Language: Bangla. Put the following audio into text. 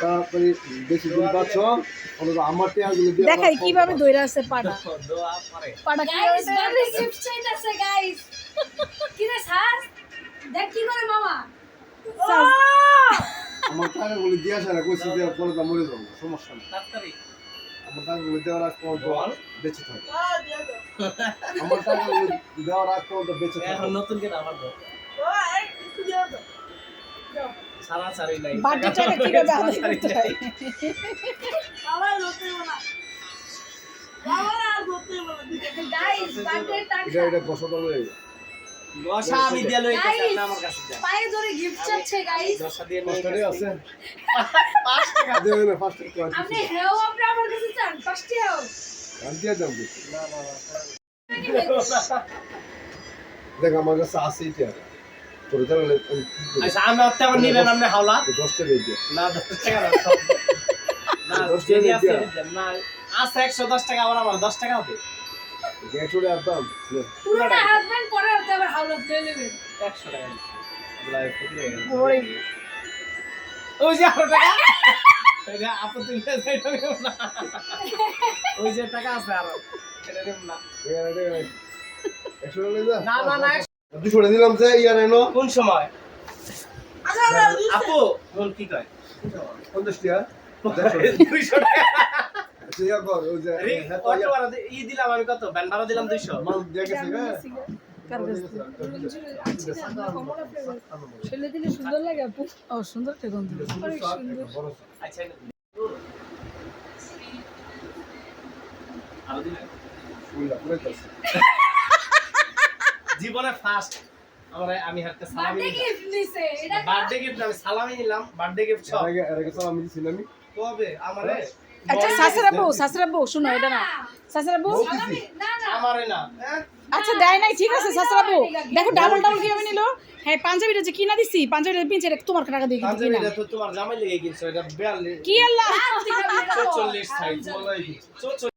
তাড়াতাড়ি বেশি দিন পাচ্ছ আমার টেয়ারগুলো দিয়ে দেখাই কিভাবে দইরা আছে পাটা পাটা গাইস বার্থডে গিফট চাইতাছে গাইস কি রে স্যার দেখ কি করে মামা আমার টাকাগুলো দিয়ে আসে না কইছি যে পরে তো মরে যাবো সমস্যা নেই আমার টাকাগুলো দেওয়ার আগ পর্যন্ত বেঁচে থাকে আমার টাকাগুলো দেওয়ার আগ পর্যন্ত বেঁচে থাকে এখন নতুন করে আমার দাও সারা সারি নাই বার্থডেটা কিভাবে আদায় করতে হয় গাইস বার্থডে এটা বসত হয়ে দশা আমি দিয়ে লই গেছি আপনি আমার কাছে যান পায়ে ধরে গিফট চাচ্ছে গাইস দশা দিয়ে নিয়ে কষ্টরে গেছি আছে 5 টাকা দেবে না ফার্স্ট ক্লাস আপনি হেও আপনি আমার কাছে চান ফার্স্ট হেও আমি দিয়ে দাম না না দেখ আমার কাছে আছে এটা তোর জানলে আচ্ছা আমি আপনি আমার নিবেন আপনি হাওলা 10 টাকা দিয়ে না 10 টাকা না সব না যদি আপনি দেন না আছে 110 টাকা আমার 10 টাকা হবে গ্যাসুরে আদাম পুরোটা হাজবেন্ড পরে হতে আবার হাওলাত দিয়ে নেবেন 100 টাকা লাইভ করে ওই ওই যে 100 টাকা ওই যে আপু তুই যাইতো না ওই যে টাকা আছে আর এটা দেব না গ্যাসুরে লই যা না না না 200 টাকা দিলাম যে ইয়া নেনো কোন সময় আপু বল কি কয় 50 টাকা 200 টাকা আচ্ছা ইয়া কর ওই যে অটো ভাড়া ই দিলাম আমি কত ভ্যান ভাড়া দিলাম 200 মাল দিয়ে গেছে গা ছেলে দিলে সুন্দর লাগে আপু ও সুন্দর একটা গন্ধ অনেক সুন্দর আচ্ছা আরো দিলে জীবনে ফার্স্ট আমি হাতে সালামি বার্থডে গিফট নিছে এটা বার্থডে গিফট আমি সালামি নিলাম বার্থডে গিফট সব আমি দিছিলাম আমি কবে আমারে আচ্ছা শাশুড়া বউ শুনো এটা না শাশুড়া বউ সালামি না না আমারে না হ্যাঁ আচ্ছা দেয় নাই ঠিক আছে শাশুড়া বউ দেখো ডাবল ডাবল কিভাবে নিল হ্যাঁ পাঞ্জাবিটা যে কিনা দিছি পাঞ্জাবিটা পিনছে এটা তোমার টাকা দিয়ে কিনা পাঞ্জাবিটা তো তোমার জামাই লেগে গেছে এটা 42 কি আল্লাহ 44 সাইজ